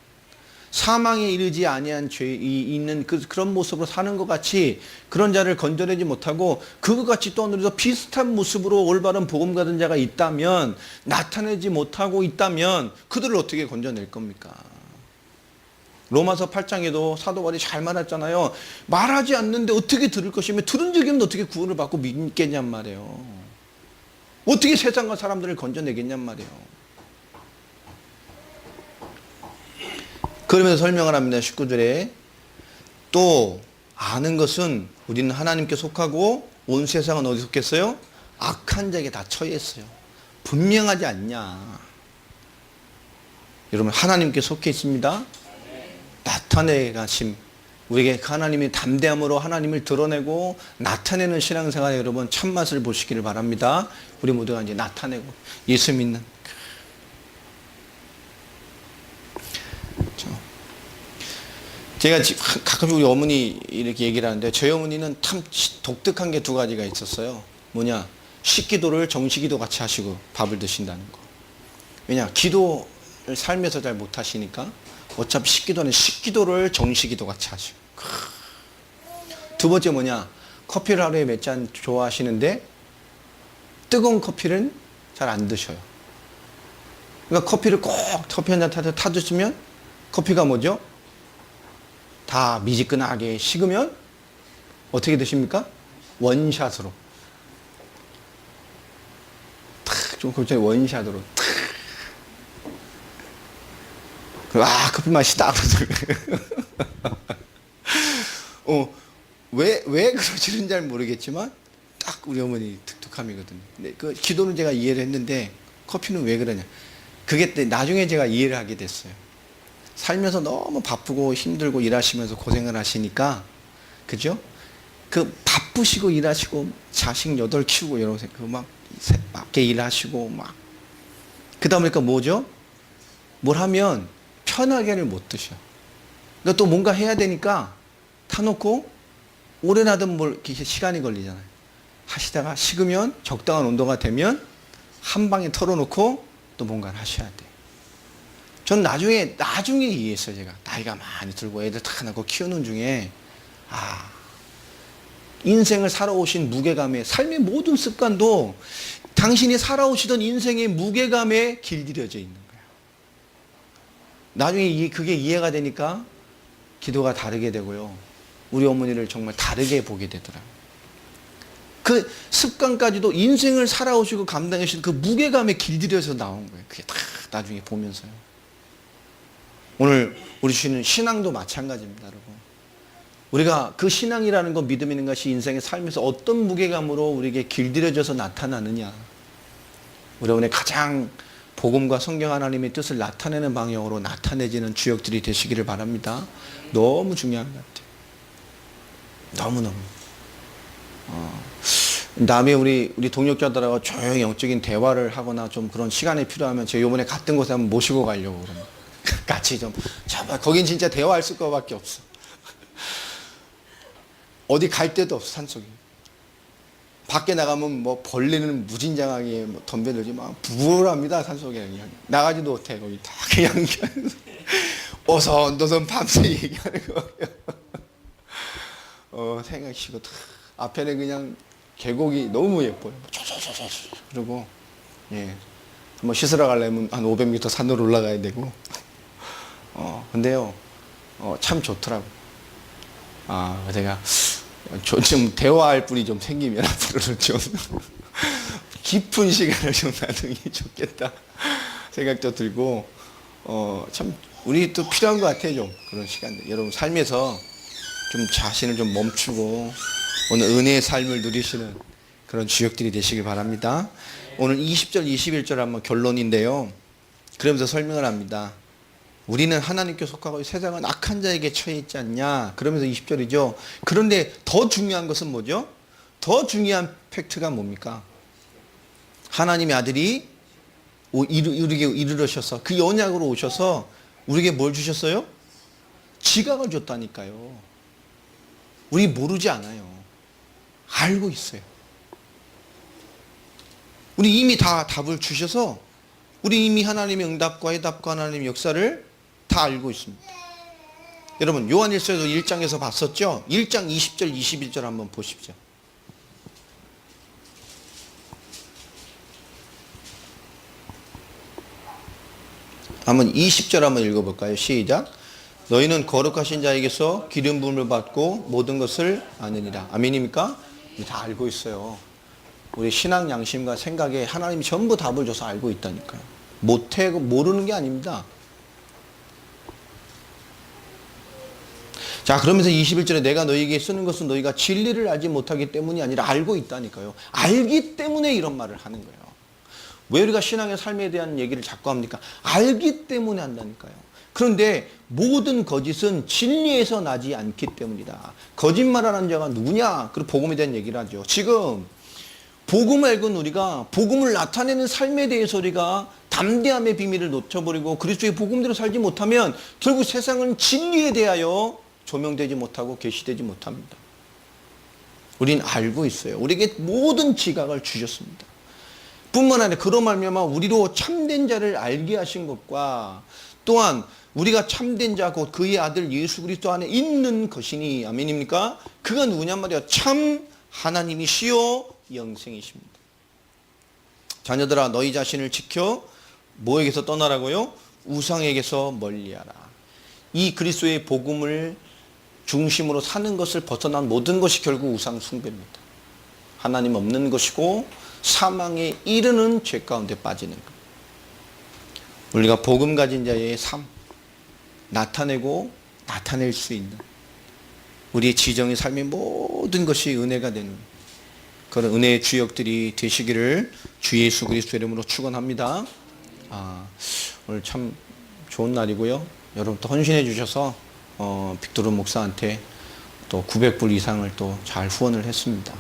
사망에 이르지 아니한 죄이 있는 그런 모습으로 사는 것 같이 그런 자를 건져내지 못하고, 그것 같이 또 오늘도 비슷한 모습으로 올바른 복음 가진 자가 있다면, 나타내지 못하고 있다면 그들을 어떻게 건져낼 겁니까? 로마서 8장에도 사도 바울이 잘 말했잖아요. 말하지 않는데 어떻게 들을 것이며, 들은 적이 없는데 어떻게 구원을 받고 믿겠냔 말이에요. 어떻게 세상과 사람들을 건져내겠냔 말이에요. 그러면서 설명을 합니다. 19절에 또 아는 것은 우리는 하나님께 속하고 온 세상은 어디 속했어요? 악한 자에게 다 처해 있어요. 분명하지 않냐? 여러분, 하나님께 속해 있습니다. 나타내 가심, 우리에게 하나님의 담대함으로 하나님을 드러내고 나타내는 신앙생활에 여러분 참맛을 보시기를 바랍니다. 우리 모두가 이제 나타내고 예수 믿는. 제가 가끔 우리 어머니 이렇게 얘기를 하는데, 저희 어머니는 참 독특한 게 두 가지가 있었어요. 뭐냐? 식기도를 정식기도 같이 하시고 밥을 드신다는 거. 왜냐? 기도를 삶에서 잘 못 하시니까 어차피 식기도는 식기도를 정식기도 같이 하시고. 두 번째 뭐냐? 커피를 하루에 몇 잔 좋아하시는데 뜨거운 커피는 잘 안 드셔요. 그러니까 커피를 꼭 커피 한 잔 타드시면 커피가 뭐죠? 다 미지근하게 식으면 어떻게 드십니까? 원샷으로. 탁, 좀 그렇죠. 원샷으로. 탁. 아, 커피 맛있다. 왜 그러시는지 잘 모르겠지만, 딱 우리 어머니 특특함이거든요. 근데 그 기도는 제가 이해를 했는데, 커피는 왜 그러냐. 그게 나중에 제가 이해를 하게 됐어요. 살면서 너무 바쁘고 힘들고 일하시면서 고생을 하시니까, 그죠? 그 바쁘시고 일하시고 자식 8 키우고 이러세요. 막 밖에 일하시고 막. 그러다 보니까 뭐죠? 뭘 하면 편하게를 못 드셔. 그러니까 또 뭔가 해야 되니까 타놓고 오래 놔두면 뭘 이렇게 시간이 걸리잖아요. 하시다가 식으면 적당한 온도가 되면 한 방에 털어놓고 또 뭔가를 하셔야 돼. 전 나중에 이해했어요. 제가 나이가 많이 들고 애들 다 낳고 키우는 중에, 인생을 살아오신 무게감에, 삶의 모든 습관도 당신이 살아오시던 인생의 무게감에 길들여져 있는 거예요. 나중에 그게 이해가 되니까 기도가 다르게 되고요. 우리 어머니를 정말 다르게 보게 되더라고요. 그 습관까지도 인생을 살아오시고 감당하신 그 무게감에 길들여서 나온 거예요. 그게 다 나중에 보면서요. 오늘 우리 주시는 신앙도 마찬가지입니다, 여러분. 우리가 그 신앙이라는 것, 믿음이라는 것이 인생의 삶에서 어떤 무게감으로 우리에게 길들여져서 나타나느냐. 우리 오늘 가장 복음과 성경 하나님의 뜻을 나타내는 방향으로 나타내지는 주역들이 되시기를 바랍니다. 너무 중요한 것 같아요. 너무너무. 다음에 우리 동역자들하고 조용히 영적인 대화를 하거나 좀 그런 시간이 필요하면 제가 이번에 갔던 곳에 한번 모시고 가려고 그러면 같이 좀 거긴 진짜 대화할 거밖에 없어. 어디 갈 데도 없어, 산속에. 밖에 나가면 뭐 벌레는 무진장하게 뭐 덤벼들지 막 부글합니다, 산속에. 그냥 나가지도 못해, 거기 다 그냥 어선도선 밤새 얘기하는 거예요. 생각시고 앞에는 그냥 계곡이 너무 예뻐요. 그리고 예, 한번 씻으러 가려면 한 500m 산으로 올라가야 되고. 근데요, 참 좋더라고. 제가 좀 대화할 분이 좀 생기면 앞으로는 좀 깊은 시간을 좀 나누기 좋겠다 생각도 들고, 참 우리 또 필요한 것 같아요, 좀 그런 시간들. 여러분 삶에서 좀 자신을 좀 멈추고 오늘 은혜의 삶을 누리시는 그런 주역들이 되시길 바랍니다. 오늘 20절, 21절 한번 결론인데요. 그러면서 설명을 합니다. 우리는 하나님께 속하고 세상은 악한 자에게 처해 있지 않냐. 그러면서 20절이죠. 그런데 더 중요한 것은 뭐죠? 더 중요한 팩트가 뭡니까? 하나님의 아들이 이르러셔서 그 언약으로 오셔서 우리에게 뭘 주셨어요? 지각을 줬다니까요. 우리 모르지 않아요. 알고 있어요. 우리 이미 다 답을 주셔서 우리 이미 하나님의 응답과 해답과 하나님의 역사를 다 알고 있습니다. 여러분 요한일서에도 1장에서 봤었죠? 1장 20절 21절 한번 보십시오. 한번 20절 한번 읽어볼까요? 시작. 너희는 거룩하신 자에게서 기름 부음을 받고 모든 것을 아느니라. 아멘입니까? 다 알고 있어요. 우리 신앙 양심과 생각에 하나님이 전부 답을 줘서 알고 있다니까요. 모르는 게 아닙니다. 자, 그러면서 21절에 내가 너희에게 쓰는 것은 너희가 진리를 알지 못하기 때문이 아니라 알고 있다니까요. 알기 때문에 이런 말을 하는 거예요. 왜 우리가 신앙의 삶에 대한 얘기를 자꾸 합니까? 알기 때문에 한다니까요. 그런데 모든 거짓은 진리에서 나지 않기 때문이다. 거짓말하는 자가 누구냐? 그리고 복음에 대한 얘기를 하죠. 지금 복음을 알고는 우리가 복음을 나타내는 삶에 대해서 우리가 담대함의 비밀을 놓쳐버리고 그리스도의 복음대로 살지 못하면 결국 세상은 진리에 대하여 조명되지 못하고 계시되지 못합니다. 우린 알고 있어요. 우리에게 모든 지각을 주셨습니다. 뿐만 아니라 그로 말미암아 우리로 참된 자를 알게 하신 것과 또한 우리가 참된 자 곧 그의 아들 예수 그리스도 안에 있는 것이니 아멘입니까? 그가 누구냔 말이야. 참 하나님이시요 영생이십니다. 자녀들아 너희 자신을 지켜 뭐에게서 떠나라고요? 우상에게서 멀리하라. 이 그리스도의 복음을 중심으로 사는 것을 벗어난 모든 것이 결국 우상 숭배입니다. 하나님 없는 것이고 사망에 이르는 죄 가운데 빠지는 것. 우리가 복음 가진 자의 삶 나타내고 나타낼 수 있는 우리의 지정의 삶의 모든 것이 은혜가 되는 그런 은혜의 주역들이 되시기를 주 예수 그리스도 이름으로 축원합니다. 오늘 참 좋은 날이고요. 여러분 또 헌신해 주셔서 빅토르 목사한테 또 900불 이상을 또 잘 후원을 했습니다.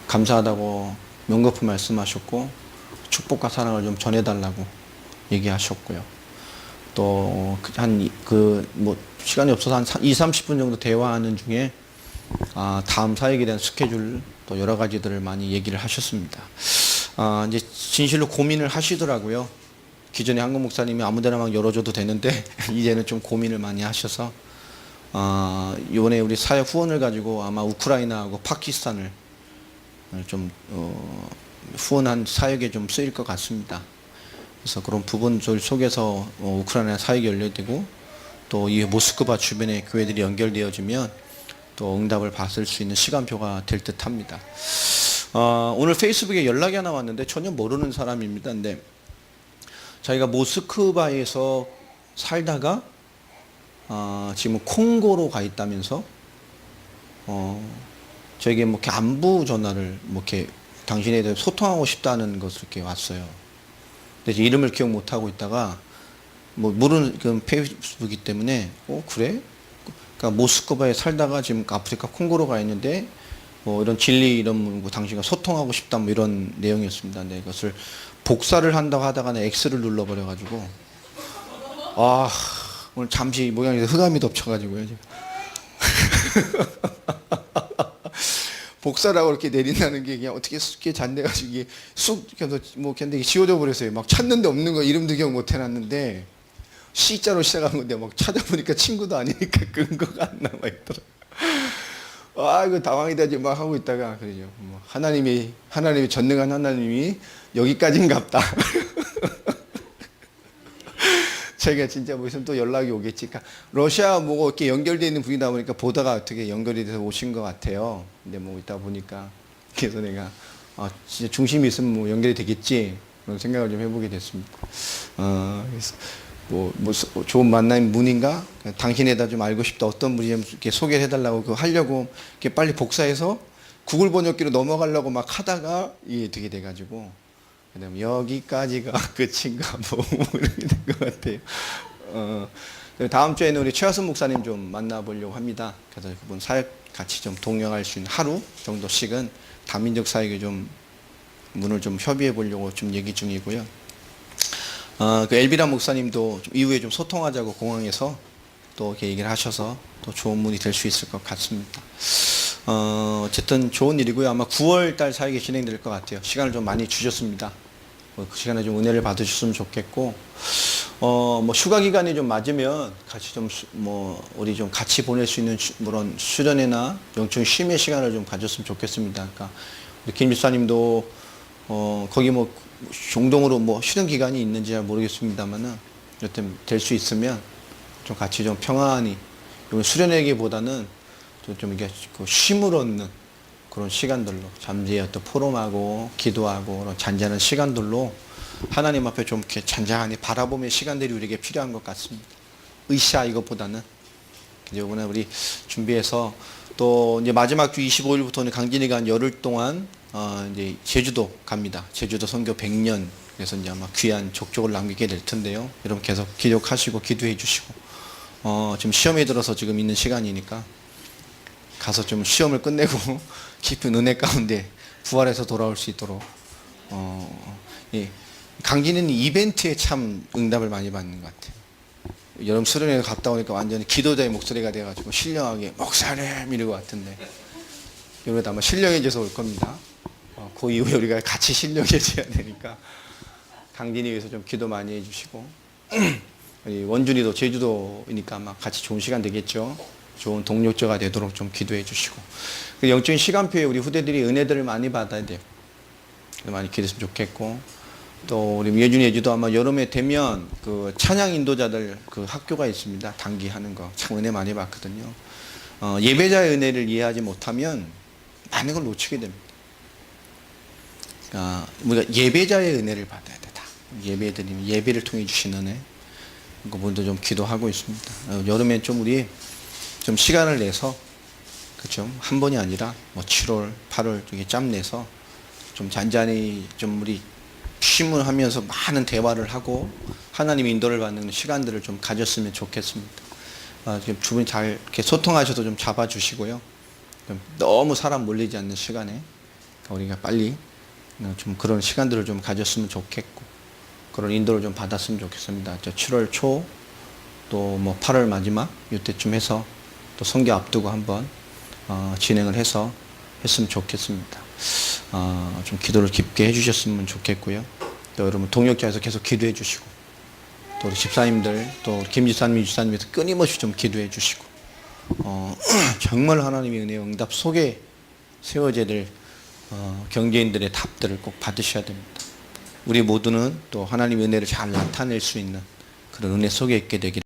감사하다고 명거푸 말씀하셨고 축복과 사랑을 좀 전해달라고 얘기하셨고요. 또 시간이 없어서 한 20-30분 정도 대화하는 중에 다음 사역에 대한 스케줄 또 여러 가지들을 많이 얘기를 하셨습니다. 이제 진실로 고민을 하시더라고요. 기존에 한국 목사님이 아무데나 막 열어줘도 되는데 이제는 좀 고민을 많이 하셔서 이번에 우리 사역 후원을 가지고 아마 우크라이나하고 파키스탄을 좀 후원한 사역에 좀 쓰일 것 같습니다. 그래서 그런 부분들 속에서 우크라이나 사역이 열려되고 또 이 모스크바 주변의 교회들이 연결되어지면 또 응답을 받을 수 있는 시간표가 될 듯합니다. 오늘 페이스북에 연락이 하나 왔는데 전혀 모르는 사람입니다. 근데 자기가 모스크바에서 살다가 지금 콩고로 가 있다면서 저에게 뭐 이렇게 안부 전화를 뭐 이렇게 당신에 대해 소통하고 싶다는 것을 이렇게 왔어요. 근데 이제 이름을 기억 못 하고 있다가 뭐 모르는 그 페이스북이기 때문에 그래? 그러니까 모스크바에 살다가 지금 아프리카 콩고로 가 있는데 뭐 이런 진리 이런 뭐 당신과 소통하고 싶다 뭐 이런 내용이었습니다. 근데 이것을 복사를 한다고 하다가 X를 눌러버려 가지고 오늘 잠시 모양에서 흑암이 덮쳐가지고요. 복사라고 이렇게 내린다는 게 그냥 어떻게 쉽게 잔대가지고 이게 쑥 해서 뭐 견디기 지워져 버렸어요. 막 찾는데 없는 거 이름도 기억 못 해놨는데 C자로 시작한 건데 막 찾아보니까 친구도 아니니까 근거가 안 남아 있더라. 이거 당황이 되지 막 하고 있다가 그러죠. 뭐 하나님이 전능한 하나님이 여기까지인갑다. 제가 진짜 뭐 있으면 또 연락이 오겠지. 그러니까 러시아 뭐 이렇게 연결되어 있는 분이다 보니까 보다가 어떻게 연결이 돼서 오신 것 같아요. 근데 뭐 있다 보니까 그래서 내가 진짜 중심이 있으면 뭐 연결이 되겠지 그런 생각을 좀 해보게 됐습니다. 그래서 뭐 좋은 만남의 문인가? 당신에다 좀 알고 싶다. 어떤 분이 좀 이렇게 소개를 해달라고 그거 하려고 이렇게 빨리 복사해서 구글 번역기로 넘어가려고 막 하다가 이게 되게 돼가지고 그다음에 여기까지가 끝인가 뭐 이렇게 된 것 같아요. 다음 주에는 우리 최하순 목사님 좀 만나보려고 합니다. 그래서 그분 사역 같이 좀 동행할 수 있는 하루 정도씩은 다민족 사역에 좀 문을 좀 협의해 보려고 좀 얘기 중이고요. 그 엘비라 목사님도 좀 이후에 좀 소통하자고 공항에서 또 이렇게 얘기를 하셔서 또 좋은 문이 될 수 있을 것 같습니다. 어쨌든 좋은 일이고요. 아마 9월 달 사역이 진행될 것 같아요. 시간을 좀 많이 주셨습니다. 그 시간에 좀 은혜를 받으셨으면 좋겠고, 뭐 휴가 기간이 좀 맞으면 같이 좀 뭐 우리 좀 같이 보낼 수 있는 그런 수련회나 영적 쉼의 시간을 좀 가졌으면 좋겠습니다. 그러니까 우리 김 집사님도 거기 뭐 중동으로 뭐 쉬는 기간이 있는지 잘 모르겠습니다만은 여튼 될 수 있으면 좀 같이 좀 평안히 수련회기보다는 좀 이게 그 쉼을 얻는 그런 시간들로 잠재의 어떤 포럼하고 기도하고 그런 잔잔한 시간들로 하나님 앞에 좀 이렇게 잔잔히 바라보는 시간들이 우리에게 필요한 것 같습니다. 의샤 이것보다는 이번에 우리 준비해서 또 이제 마지막 주 25일부터는 강진이가 한 열흘 동안 이제 제주도 갑니다. 제주도 선교 100년 그래서 이제 아마 귀한 족적을 남기게 될 텐데요. 여러분 계속 기록하시고 기도해 주시고 지금 시험에 들어서 지금 있는 시간이니까 가서 좀 시험을 끝내고 깊은 은혜 가운데 부활해서 돌아올 수 있도록 예. 강진은 이벤트에 참 응답을 많이 받는 것 같아요. 여름 수련회 갔다 오니까 완전히 기도자의 목소리가 돼가지고 신령하게 목사님 이러고 같은데 여기도 아마 신령해져서 올 겁니다. 그 이후에 우리가 같이 신령해져야 되니까 강진이 위해서 좀 기도 많이 해주시고 우리 원준이도 제주도이니까 아마 같이 좋은 시간 되겠죠. 좋은 동력자가 되도록 좀 기도해 주시고 영적인 시간표에 우리 후대들이 은혜들을 많이 받아야 돼요. 많이 기도했으면 좋겠고 또 우리 예준이 예주도 아마 여름에 되면 그 찬양 인도자들 그 학교가 있습니다. 단기 하는 거 참 은혜 많이 받거든요. 예배자의 은혜를 이해하지 못하면 많은 걸 놓치게 됩니다. 우리가 예배자의 은혜를 받아야 되다. 예배드리면 예배를 통해 주신 은혜 그분도 좀 기도하고 있습니다. 여름에 좀 우리 좀 시간을 내서 그렇죠 한 번이 아니라 뭐 7월 8월 저기 짬 내서 좀 잔잔히 좀 우리 쉼을 하면서 많은 대화를 하고 하나님 인도를 받는 시간들을 좀 가졌으면 좋겠습니다. 지금 두 분이 잘 이렇게 소통하셔도 좀 잡아주시고요. 너무 사람 몰리지 않는 시간에 우리가 빨리 좀 그런 시간들을 좀 가졌으면 좋겠고 그런 인도를 좀 받았으면 좋겠습니다. 7월 초 또 뭐 8월 마지막 이때쯤 해서 또 선교 앞두고 한번 진행을 해서 했으면 좋겠습니다. 좀 기도를 깊게 해주셨으면 좋겠고요. 또 여러분 동역자에서 계속 기도해 주시고 또 우리 집사님들 또 김 집사님, 집사님에서 끊임없이 좀 기도해 주시고 정말 하나님의 은혜 응답 속에 세워져야 될 경제인들의 답들을 꼭 받으셔야 됩니다. 우리 모두는 또 하나님의 은혜를 잘 나타낼 수 있는 그런 은혜 속에 있게 되기를